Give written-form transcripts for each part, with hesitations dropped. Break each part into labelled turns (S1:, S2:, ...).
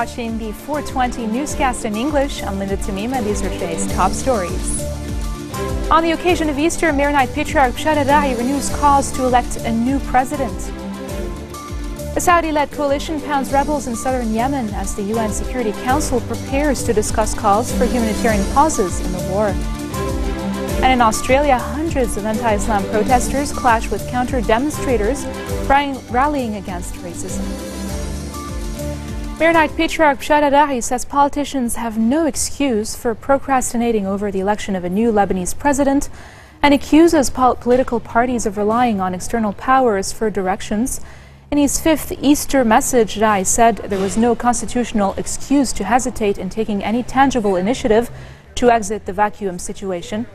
S1: watching the 420 newscast in English. I'm Linda Tamima. These are today's top stories. On the occasion of Easter, Maronite Patriarch Bashar al-Ra'i renews calls to elect a new president. The Saudi-led coalition pounds rebels in southern Yemen as the UN Security Council prepares to discuss calls for humanitarian pauses in the war. And in Australia, hundreds of anti-Islam protesters clash with counter-demonstrators rallying against racism. Maronite Patriarch Bashar al-Ra'i says politicians have no excuse for procrastinating over the election of a new Lebanese president and accuses political parties of relying on external powers for directions. In his fifth Easter message, Ra'i said there was no constitutional excuse to hesitate in taking any tangible initiative to exit the vacuum situation.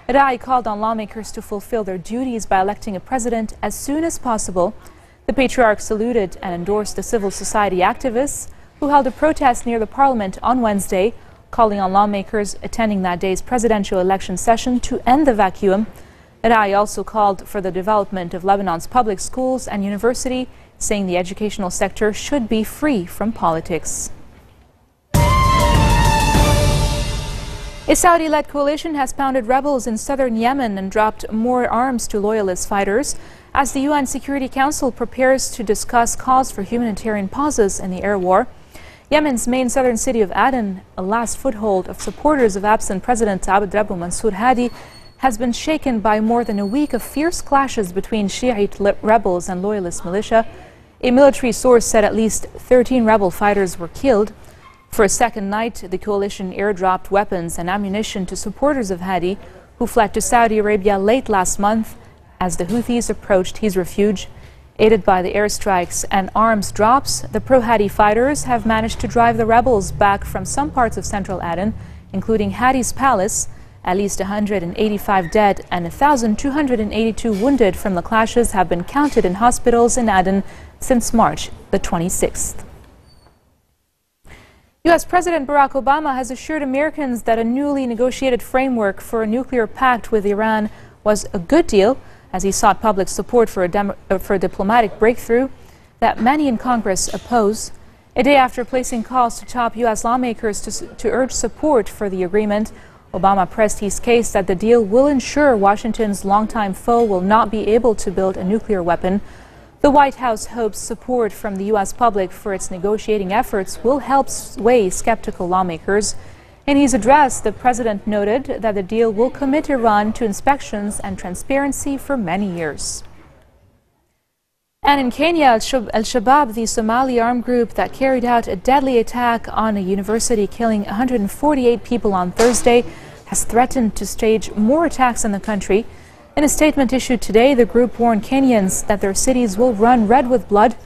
S1: Ra'i called on lawmakers to fulfill their duties by electing a president as soon as possible. The Patriarch saluted and endorsed the civil society activists who held a protest near the parliament on Wednesday, calling on lawmakers attending that day's presidential election session to end the vacuum. Ra'i also called for the development of Lebanon's public schools and university, saying the educational sector should be free from politics. A Saudi-led coalition has pounded rebels in southern Yemen and dropped more arms to loyalist fighters as the UN Security Council prepares to discuss calls for humanitarian pauses in the air war. Yemen's main southern city of Aden, a last foothold of supporters of absent President Abd Rabbu Mansour Hadi, has been shaken by more than a week of fierce clashes between Shiite rebels and loyalist militia. A military source said at least 13 rebel fighters were killed. For a second night, the coalition airdropped weapons and ammunition to supporters of Hadi, who fled to Saudi Arabia late last month as the Houthis approached his refuge. Aided by the airstrikes and arms drops, the pro-Hadi fighters have managed to drive the rebels back from some parts of central Aden, including Hadi's palace. At least 185 dead and 1,282 wounded from the clashes have been counted in hospitals in Aden since March the 26th. U.S. President Barack Obama has assured Americans that a newly negotiated framework for a nuclear pact with Iran was a good deal, as he sought public support for a diplomatic breakthrough that many in Congress oppose. A day after placing calls to top U.S. lawmakers to urge support for the agreement, Obama pressed his case that the deal will ensure Washington's longtime foe will not be able to build a nuclear weapon. The White House hopes support from the U.S. public for its negotiating efforts will help sway skeptical lawmakers. In his address, the president noted that the deal will commit Iran to inspections and transparency for many years. And in Kenya, Al-Shabaab, the Somali armed group that carried out a deadly attack on a university killing 148 people on Thursday, has threatened to stage more attacks in the country. In a statement issued today, the group warned Kenyans that their cities will run red with blood.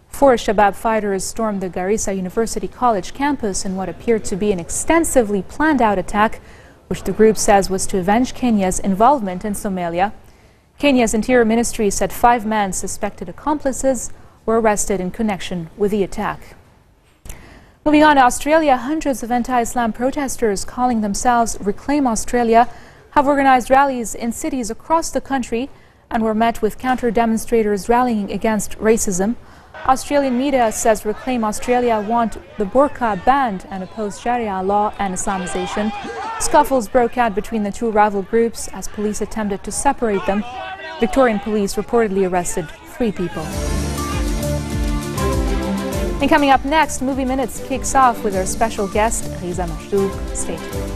S1: Four Shabaab fighters stormed the Garissa University College campus in what appeared to be an extensively planned-out attack, which the group says was to avenge Kenya's involvement in Somalia. Kenya's Interior Ministry said 5 men suspected accomplices were arrested in connection with the attack. Moving on to Australia, hundreds of anti-Islam protesters calling themselves Reclaim Australia have organized rallies in cities across the country and were met with counter-demonstrators rallying against racism. Australian media says Reclaim Australia want the burqa banned and oppose Sharia law and Islamization. Scuffles broke out between the two rival groups as police attempted to separate them. Victorian police reportedly arrested 3 people. And coming up next, Movie Minutes kicks off with our special guest, Riza Majdoub. Stay tuned.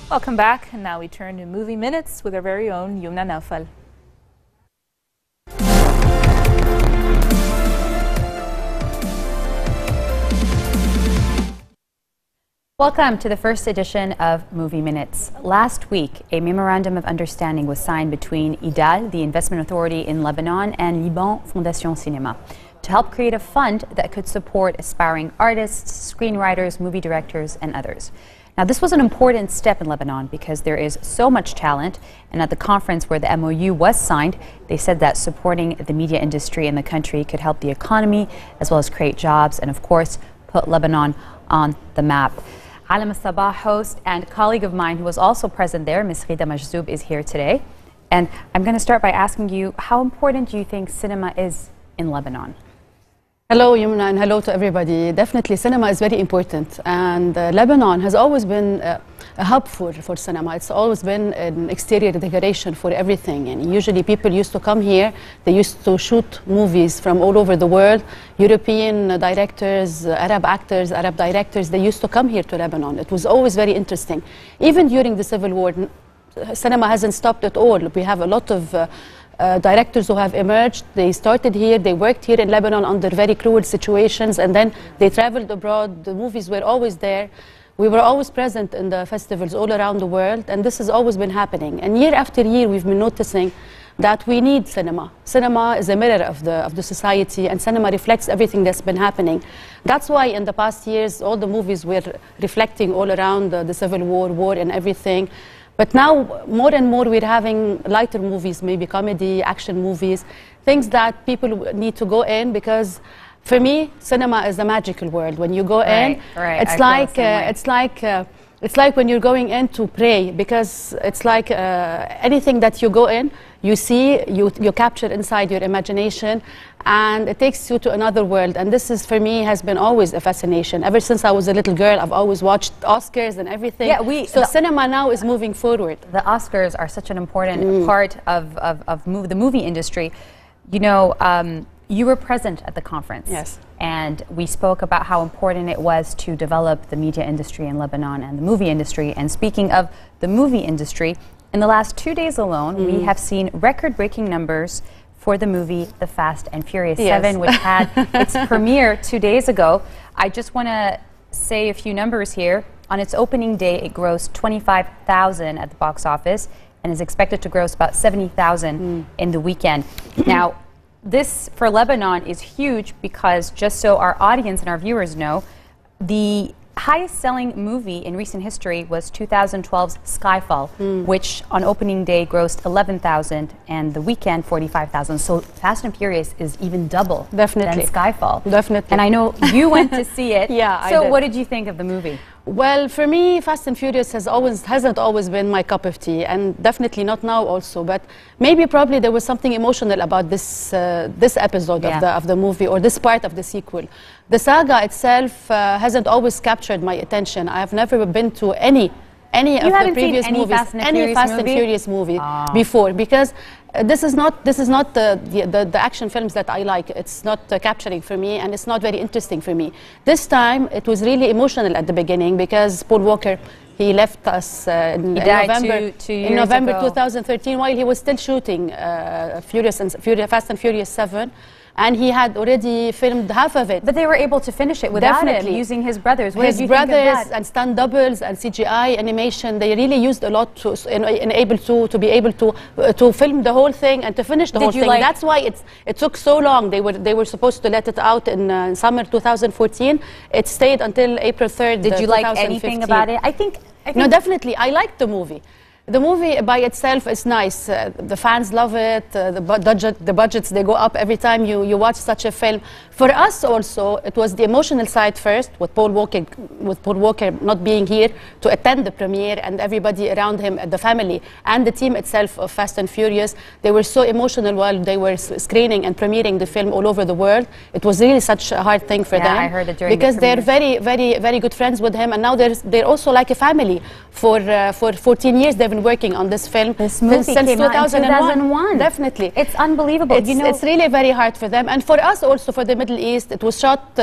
S1: Welcome back, and now we turn to Movie Minutes with our very own Yumna Naufal.
S2: Welcome to the first edition of Movie Minutes. Last week, a memorandum of understanding was signed between IDAL, the investment authority in Lebanon, and Liban Fondation Cinema to help create a fund that could support aspiring artists, screenwriters, movie directors, and others. Now, this was an important step in Lebanon because there is so much talent, and at the conference where the MOU was signed, they said that supporting the media industry in the country could help the economy as well as create jobs and, of course, put Lebanon on the map. Alam Sabah, host and colleague of mine who was also present there, Ms. Riza Majdoub, is here today. And I'm going to start by asking you, how important do you think cinema is in Lebanon?
S3: Hello, Yumna, and hello to everybody. Definitely, cinema is very important, and Lebanon has always been a hub for cinema. It's always been an exterior decoration for everything, and usually people used to come here. They used to shoot movies from all over the world. European directors, Arab actors, Arab directors, they used to come here to Lebanon. It was always very interesting. Even during the Civil War, cinema hasn't stopped at all. We have a lot of directors who have emerged. They started here, they worked here in Lebanon under very cruel situations, and then they traveled abroad. The movies were always there. We were always present in the festivals all around the world, and this has always been happening. And year after year, we've been noticing that we need cinema. Cinema is a mirror of the society, and cinema reflects everything that's been happening. That's why in the past years, all the movies were reflecting all around the Civil War, and everything. But now, more and more, we're having lighter movies, maybe comedy, action movies, things that people need to go in, because for me, cinema is a magical world. When you go in, it's like when you're going in to pray, because it's like anything that you go in, you see, you capture inside your imagination, and it takes you to another world. And this is, for me, has been always a fascination. Ever since I was a little girl, I've always watched Oscars and everything. Yeah, so cinema now is moving forward.
S2: The Oscars are such an important part of the movie industry. You know, you were present at the conference.
S3: Yes.
S2: And we spoke about how important it was to develop the media industry in Lebanon and the movie industry. And speaking of the movie industry, in the last 2 days alone, we have seen record-breaking numbers for the movie The Fast and Furious 7, which had its premiere 2 days ago. I just want to say a few numbers here. On its opening day, it grossed $25,000 at the box office and is expected to gross about $70,000 in the weekend. Now, this for Lebanon is huge because, just so our audience and our viewers know, the highest selling movie in recent history was 2012's Skyfall, which on opening day grossed $11,000 and the weekend $45,000. So Fast and Furious is even double than Skyfall.
S3: Definitely.
S2: And I know you went to see it.
S3: Yeah,
S2: so what did you think of the movie?
S3: Well, for me, Fast and Furious hasn't always been my cup of tea, and definitely not now also. But probably there was something emotional about this episode of the movie, or this part of the sequel. The saga itself hasn't always captured my attention. I have never been to any of the previous movies, any Fast and Furious movie before, because this is not the action films that I like. It's not capturing for me, and it's not very interesting for me. This time it was really emotional at the beginning, because Paul Walker, he left us in November 2013 while he was still shooting Fast and Furious 7. And he had already filmed half of it.
S2: But they were able to finish it without him, using his brothers. What
S3: his brothers and stunt doubles and CGI animation. They really used a lot to be able to film the whole thing and to finish the whole thing. That's why it took so long. They were supposed to let it out in summer 2014. It stayed until April 3rd.
S2: Did you like anything about it? I think
S3: no, definitely. I liked the movie. The movie by itself is nice. The fans love it. The budgets, they go up every time you watch such a film. For us also, it was the emotional side first, with Paul Walker not being here to attend the premiere, and everybody around him, the family, and the team itself of Fast and Furious. They were so emotional while they were screening and premiering the film all over the world. It was really such a hard thing for them.
S2: I heard it during
S3: because they're very, very, very good friends with him, and now they're also like a family. For 14 years, they've been working on this film
S2: since 2001.
S3: Definitely.
S2: It's unbelievable.
S3: It's really very hard for them. And for us also, for the Middle East, it was shot,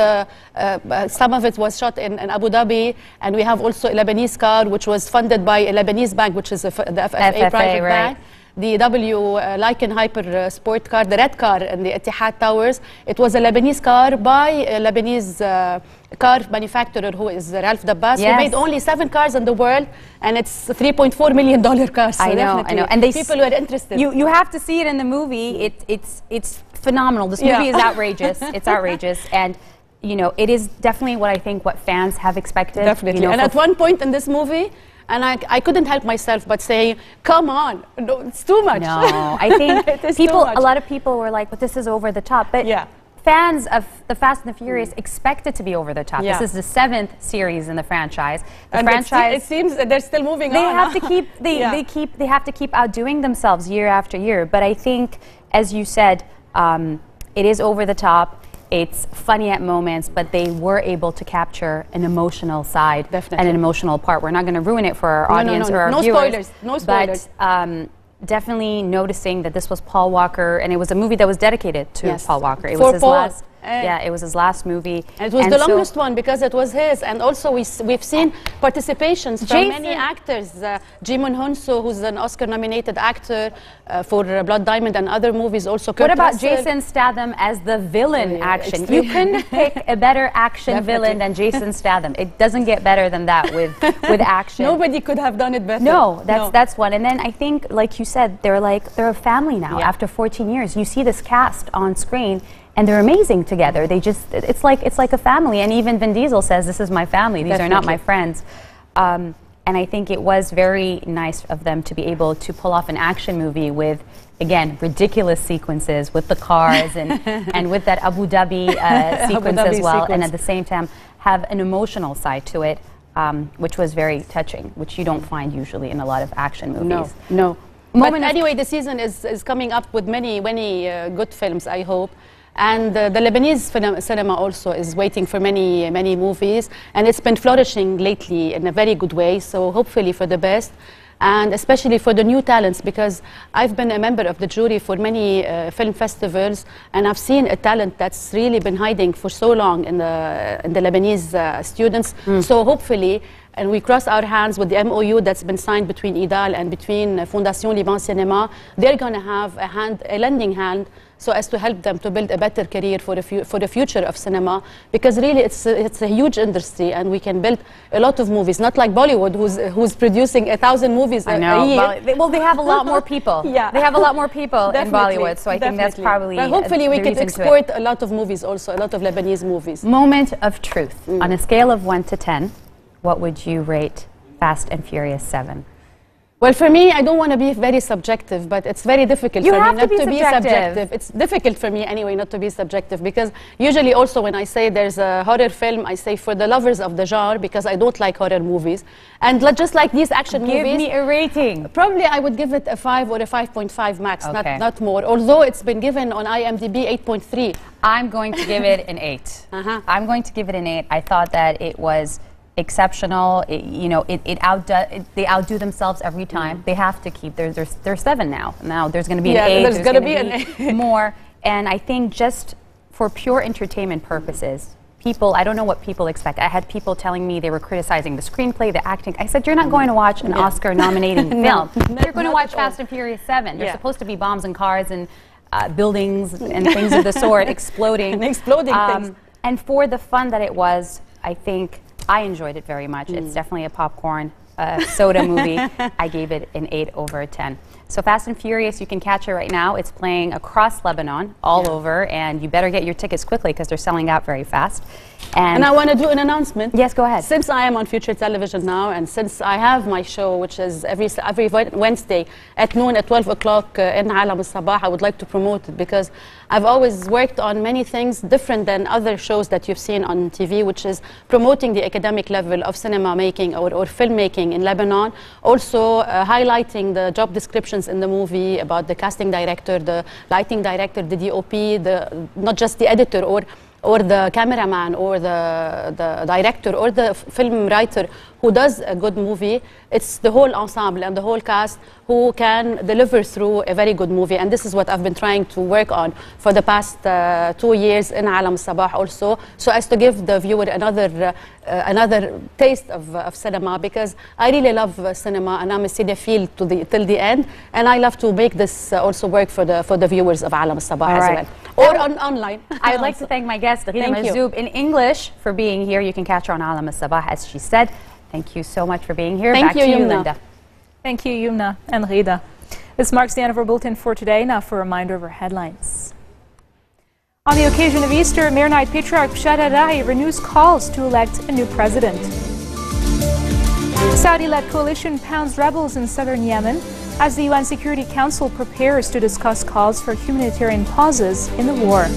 S3: some of it was shot in Abu Dhabi, and we have also a Lebanese car, which was funded by a Lebanese bank, which is the FFA private bank. The Lycan Hyper sport car, the red car in the Etihad Towers, it was a Lebanese car by a Lebanese car manufacturer who is Ralph Dabbas. He made only 7 cars in the world, and it's $3.4 million cars. So
S2: I know.
S3: And people were interested.
S2: You have to see it in the movie. It's phenomenal. This movie is outrageous. It's outrageous. And you know, it is definitely what fans have expected.
S3: Definitely. You know, and at one point in this movie, and I couldn't help myself but saying, come on, no, it's too much.
S2: No, I think a lot of people were like, but this is over the top. But fans of the Fast and the Furious expect it to be over the top.
S3: Yeah.
S2: This is the 7th series in the franchise. The
S3: And
S2: franchise,
S3: it seems that they're still moving
S2: they
S3: on.
S2: have to keep they have to keep outdoing themselves year after year. But I think, as you said, it is over the top. It's funny at moments, but they were able to capture an emotional side and an emotional part. We're not going to ruin it for our audience or our viewers.
S3: No spoilers.
S2: But definitely noticing that this was Paul Walker, and it was a movie that was dedicated to Paul Walker. It was his last. Yeah, it was his last movie.
S3: And it was the longest one because it was his. And also we've seen participations from many actors. Jimon Hunso, who's an Oscar-nominated actor for Blood Diamond and other movies. Also,
S2: Kurt Russell. Jason Statham as the villain action? You couldn't pick a better action villain than Jason Statham. It doesn't get better than that with action.
S3: Nobody could have done it better.
S2: No, that's one. And then I think, like you said, they're a family now. After 14 years, you see this cast on screen. And they're amazing together. They just—it's like a family. And even Vin Diesel says, "This is my family. These are not my friends." And I think it was very nice of them to be able to pull off an action movie with, again, ridiculous sequences with the cars and with that Abu Dhabi sequence as well. And at the same time, have an emotional side to it, which was very touching, which you don't find usually in a lot of action movies.
S3: No. But anyway, the season is coming up with many good films, I hope. And the Lebanese cinema also is waiting for many movies, and it's been flourishing lately in a very good way, so hopefully for the best, and especially for the new talents, because I've been a member of the jury for many film festivals, and I've seen a talent that's really been hiding for so long in the Lebanese students. So hopefully, and we cross our hands with the MOU that's been signed between IDAL and between Fondation Liban Cinema, they're going to have a lending hand so as to help them to build a better career for the future of cinema, because really it's a huge industry and we can build a lot of movies, not like Bollywood who's producing 1,000 movies a year.
S2: Well, they have a lot more people. They have a lot more people in Bollywood, so I think that's probably
S3: but hopefully we can export a lot of movies also, a lot of Lebanese movies.
S2: Moment of truth. On a scale of 1 to 10, what would you rate Fast and Furious 7?
S3: Well, for me, I don't want to be very subjective, but it's very difficult for me not to be subjective. It's difficult for me anyway not to be subjective, because usually also when I say there's a horror film, I say for the lovers of the genre, because I don't like horror movies. And just like these action movies...
S2: Give me a rating.
S3: Probably I would give it a 5 or a 5.5 max, not more. Although it's been given on IMDb 8.3.
S2: I'm going to give it an 8. I'm going to give it an 8. I thought that it was exceptional. They outdo themselves every time. They have to keep. There's 7 now. Now there's going to be an 8.
S3: There's going to be an 8
S2: more. And I think just for pure entertainment purposes, people, I don't know what people expect. I had people telling me they were criticizing the screenplay, the acting. I said, you're not going to watch an Oscar-nominating film. You're going to watch Fast and Furious 7. There's supposed to be bombs and cars and buildings and things of the sort exploding.
S3: And exploding things.
S2: And for the fun that it was, I think I enjoyed it very much. It's definitely a popcorn soda movie. I gave it an 8 over 10. So Fast and Furious, you can catch it right now. It's playing across Lebanon, all over, and you better get your tickets quickly because they're selling out very fast.
S3: And I want to do an announcement.
S2: Yes, go ahead.
S3: Since I am on Future Television now, and since I have my show, which is every Wednesday at noon at 12 o'clock in Alam al-Sabah, I would like to promote it because I've always worked on many things different than other shows that you've seen on TV, which is promoting the academic level of cinema making or filmmaking in Lebanon. Also highlighting the job descriptions in the movie about the casting director, the lighting director, the DOP, not just the editor or the cameraman or the director or the film writer who does a good movie. It's the whole ensemble and the whole cast who can deliver through a very good movie. And this is what I've been trying to work on for the past 2 years in Alam Sabah also, so as to give the viewer another taste of cinema, because I really love cinema and I'm a cinephile till the end, and I love to make this also work for the viewers of Alam Sabah as well. Or online.
S2: I would like to thank my guest, Rida Marzoub, in English for being here. You can catch her on Alam al-Sabah, as she said. Thank you so much for being here.
S3: Back to you,
S2: Linda.
S1: Thank you, Yumna and Rida. This marks the end of our bulletin for today. Now for a reminder of our headlines. On the occasion of Easter, Maronite Patriarch Shada Rai renews calls to elect a new president. Saudi-led coalition pounds rebels in southern Yemen as the UN Security Council prepares to discuss calls for humanitarian pauses in the war.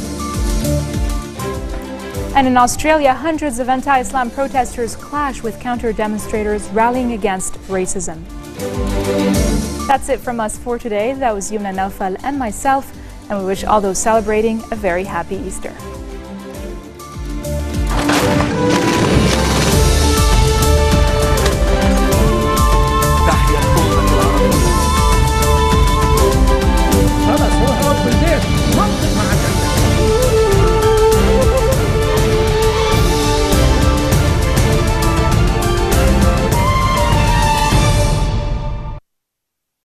S1: And in Australia, hundreds of anti-Islam protesters clash with counter-demonstrators rallying against racism. That's it from us for today. That was Yumna Naufal and myself, and we wish all those celebrating a very happy Easter.